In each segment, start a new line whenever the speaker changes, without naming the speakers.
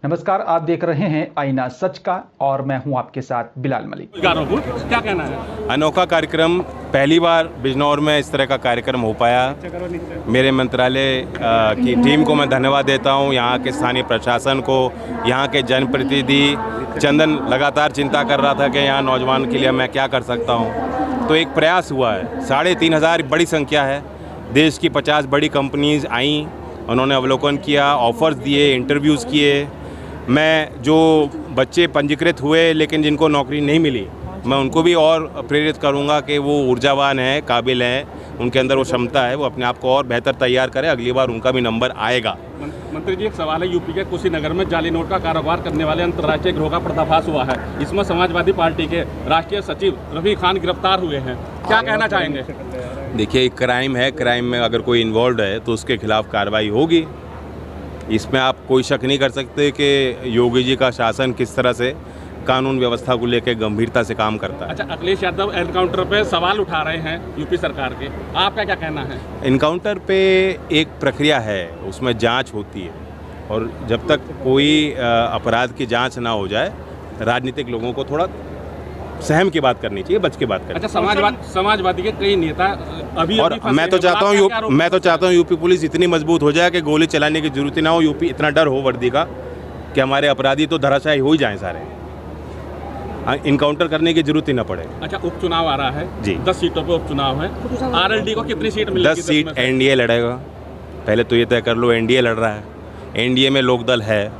नमस्कार, आप देख रहे हैं आईना सच का और मैं हूं आपके साथ बिलाल मलिक।
क्या कहना है?
अनोखा कार्यक्रम, पहली बार बिजनौर में इस तरह का कार्यक्रम हो पाया। मेरे मंत्रालय की टीम को मैं धन्यवाद देता हूं, यहाँ के स्थानीय प्रशासन को, यहाँ के जनप्रतिनिधि। चंदन लगातार चिंता कर रहा था कि यहाँ नौजवान के लिए मैं क्या कर सकता हूँ, तो एक प्रयास हुआ है। 3,500 बड़ी संख्या है। देश की 50 बड़ी कंपनीज आईं, उन्होंने अवलोकन किया, ऑफर्स दिए, इंटरव्यूज़ किए। मैं जो बच्चे पंजीकृत हुए लेकिन जिनको नौकरी नहीं मिली, मैं उनको भी और प्रेरित करूंगा कि वो ऊर्जावान हैं, काबिल हैं, उनके अंदर वो क्षमता है, वो अपने आप को और बेहतर तैयार करें, अगली बार उनका भी नंबर आएगा।
मंत्री जी, एक सवाल है। यूपी के कुशीनगर में जाली नोट का कारोबार करने वाले अंतर्राष्ट्रीय गिरोह का पर्दाफाश हुआ है। इसमें समाजवादी पार्टी के राष्ट्रीय सचिव रफी खान गिरफ्तार हुए हैं, क्या कहना चाहेंगे?
देखिए, एक क्राइम है, क्राइम में अगर कोई इन्वॉल्व है तो उसके खिलाफ कार्रवाई होगी। इसमें आप कोई शक नहीं कर सकते कि योगी जी का शासन किस तरह से कानून व्यवस्था को लेकर गंभीरता से काम करता है।
अच्छा, अखिलेश यादव एनकाउंटर पे सवाल उठा रहे हैं यूपी सरकार के, आपका क्या कहना है?
एनकाउंटर पे एक प्रक्रिया है, उसमें जांच होती है, और जब तक कोई अपराध की जांच ना हो जाए, राजनीतिक लोगों को थोड़ा सहम की बात करनी चाहिए, बच के बात करनी।
अच्छा, समाजवादी के कई नेता अभी
और मैं तो चाहता हूँ यूपी पुलिस इतनी मजबूत हो जाए कि गोली चलाने की जरूरत ना हो। यूपी इतना डर हो वर्दी का कि हमारे अपराधी तो धराशायी हो ही जाएं सारे, इनकाउंटर करने की जरूरत ही ना पड़े।
अच्छा, उपचुनाव आ रहा है जी, 10 सीटों पे उपचुनाव है। आरएलडी को कितनी सीट मिलेगी?
10 सीट एनडीए लड़ेगा। पहले तो ये तय कर लो, एनडीए लड़ रहा है, एनडीए में लोकदल है।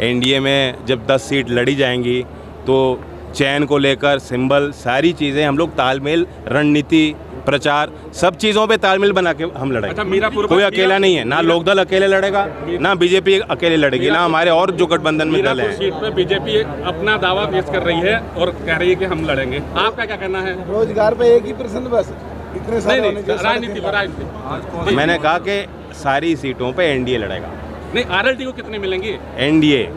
एनडीए में जब 10 सीट लड़ी जाएंगी तो चयन को लेकर सिंबल, सारी चीज़ें हम लोग तालमेल, रणनीति, प्रचार, सब चीज़ों पे तालमेल बना के हम लड़ेंगे।
अच्छा, मीरापुर
कोई अकेला नहीं है, ना लोकदल अकेले लड़ेगा, ना बीजेपी अकेले लड़ेगी, ना हमारे और जो गठबंधन में दल है।
सीट पे बीजेपी अपना दावा पेश कर रही है और कह रही है कि हम लड़ेंगे। आपका क्या कहना है?
रोजगार पे एक ही प्रश्न बस, इतने सारे
राजनीति।
मैंने कहा कि सारी सीटों पे एनडीए लड़ेगा।
नहीं, आरएलडी को कितने मिलेंगे?
एनडीए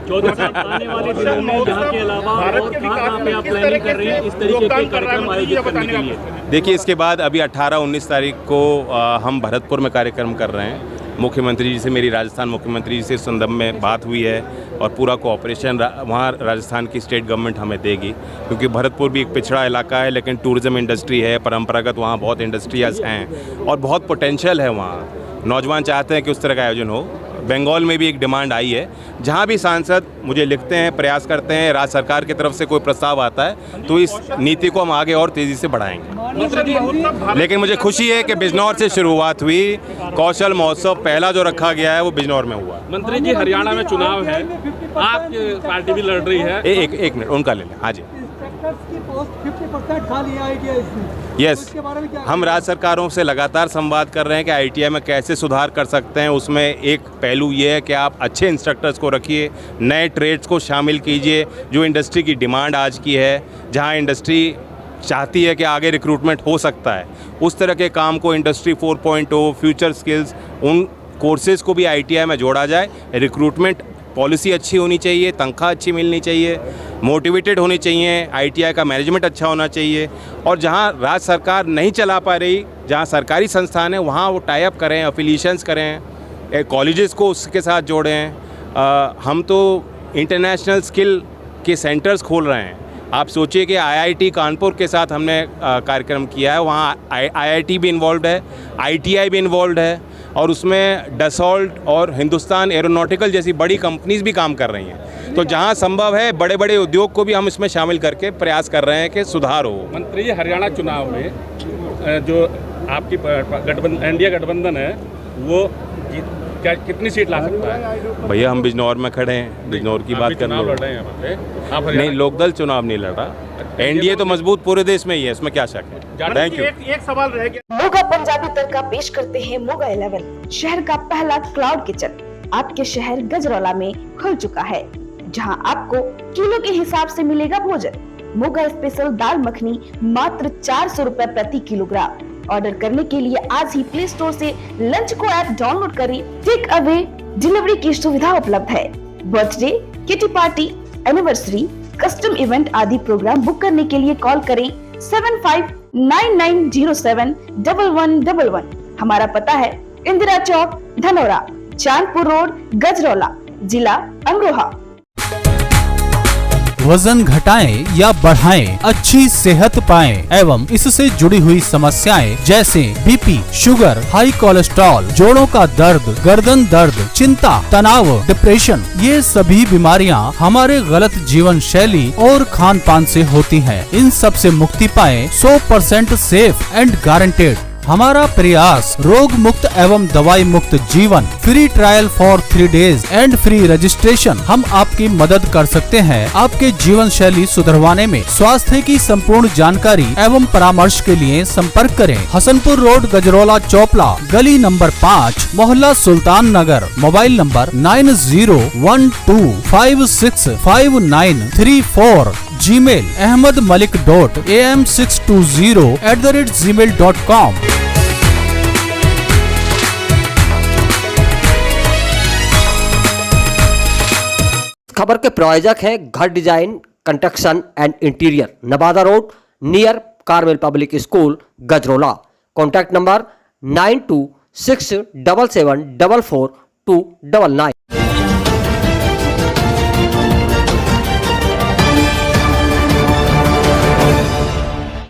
14 साल आने वाले दिनों में यहाँ के अलावा और कहाँ पे आप प्लानिंग कर रहे हैं इस तरीके के कार्यक्रम आयोजित करने के लिए?
देखिए, इसके बाद अभी 18-19 तारीख को हम भरतपुर में कार्यक्रम कर रहे हैं। मुख्यमंत्री जी से मेरी राजस्थान मुख्यमंत्री जी से इस संदर्भ में बात हुई है और पूरा कोऑपरेशन वहाँ राजस्थान की स्टेट गवर्नमेंट हमें देगी, क्योंकि भरतपुर भी एक पिछड़ा इलाका है, लेकिन टूरिज़्म इंडस्ट्री है, परंपरागत वहाँ बहुत इंडस्ट्रीज हैं और बहुत पोटेंशियल है वहाँ। नौजवान चाहते हैं कि उस तरह का आयोजन हो। बंगाल में भी एक डिमांड आई है, जहाँ भी सांसद मुझे लिखते हैं, प्रयास करते हैं, राज्य सरकार की तरफ से कोई प्रस्ताव आता है तो इस नीति को हम आगे और तेज़ी से बढ़ाएंगे। लेकिन मुझे खुशी है कि बिजनौर से शुरुआत हुई। कौशल महोत्सव पहला जो रखा गया है वो बिजनौर में हुआ।
मंत्री जी, हरियाणा में चुनाव है, आपकी पार्टी भी लड़ रही है।
एक मिनट उनका ले लें। हाँ जी, यस, हम राज्य सरकारों से लगातार संवाद कर रहे हैं कि आईटीआई में कैसे सुधार कर सकते हैं। उसमें एक पहलू ये है कि आप अच्छे इंस्ट्रक्टर्स को रखिए, नए ट्रेड्स को शामिल कीजिए, जो इंडस्ट्री की डिमांड आज की है, जहां इंडस्ट्री चाहती है कि आगे रिक्रूटमेंट हो सकता है, उस तरह के काम को इंडस्ट्री 4.0, फ्यूचर स्किल्स, उन कोर्सेज़ को भी आईटीआई में जोड़ा जाए। रिक्रूटमेंट पॉलिसी अच्छी होनी चाहिए, तनख्वाह अच्छी मिलनी चाहिए, मोटिवेटेड होनी चाहिए, आईटीआई का मैनेजमेंट अच्छा होना चाहिए, और जहां राज्य सरकार नहीं चला पा रही, जहां सरकारी संस्थान है, वहां वो टाई अप करें, अफिलिएशंस करें, कॉलेजेस को उसके साथ जोड़ें। हम तो इंटरनेशनल स्किल के सेंटर्स खोल रहे हैं। आप सोचिए कि आईआईटी कानपुर के साथ हमने कार्यक्रम किया है, वहाँ आईआईटी भी इन्वॉल्व है, आईटीआई भी इन्वॉल्व है, और उसमें डसॉल्ट और हिंदुस्तान एरोनॉटिकल जैसी बड़ी कंपनीज भी काम कर रही हैं। तो जहां संभव है बड़े बड़े उद्योग को भी हम इसमें शामिल करके प्रयास कर रहे हैं कि सुधार हो।
मंत्री जी, हरियाणा चुनाव में जो आपकी एनडीए गठबंधन है वो क्या कितनी सीट ला सकता है?
भैया, हम बिजनौर में खड़े हैं, बिजनौर की बात कर लो। नहीं, लोकदल चुनाव नहीं लड़ रहा, एनडीए तो मजबूत पूरे देश में ही है, इसमें क्या शक है। Thank you.
एक सवाल रह गया।
मोगा पंजाबी तड़का पेश करते हैं मोगा 11, शहर का पहला क्लाउड किचन आपके शहर गजरौला में खुल चुका है, जहां आपको किलो के हिसाब से मिलेगा भोजन। मोगा स्पेशल दाल मखनी मात्र 400 रुपए प्रति किलोग्राम। ऑर्डर करने के लिए आज ही प्ले स्टोर से लंच को ऐप डाउनलोड करें। टेक अवे डिलीवरी की सुविधा उपलब्ध है। Birthday, kitty party, anniversary, custom event आदि प्रोग्राम बुक करने के लिए कॉल करें 7599071111। हमारा पता है इंदिरा चौक, धनौरा, चांदपुर रोड, गजरौला। जिला अमरोहा।
वजन घटाएं या बढ़ाएं, अच्छी सेहत पाएं एवं इससे जुड़ी हुई समस्याएं जैसे बीपी, शुगर, हाई कोलेस्ट्रॉल, जोड़ों का दर्द, गर्दन दर्द, चिंता, तनाव, डिप्रेशन, ये सभी बीमारियां हमारे गलत जीवन शैली और खान पान से होती हैं। इन सब से मुक्ति पाएं 100% सेफ एंड गारंटेड। हमारा प्रयास रोग मुक्त एवं दवाई मुक्त जीवन, free trial for 3 days and free registration. हम आपकी मदद कर सकते हैं आपके जीवन शैली सुधरवाने में। स्वास्थ्य की संपूर्ण जानकारी एवं परामर्श के लिए संपर्क करें हसनपुर रोड, गजरौला, चोपला, गली नंबर 5, मोहल्ला Sultan Nagar. Mobile number 9012565934। Gmail ahmedmalik.am620@gmail.com।
खबर के प्रायोजक हैं घर design construction and interior, Nawada road, near Carmel public school, Gajraula. Contact number 9267744299।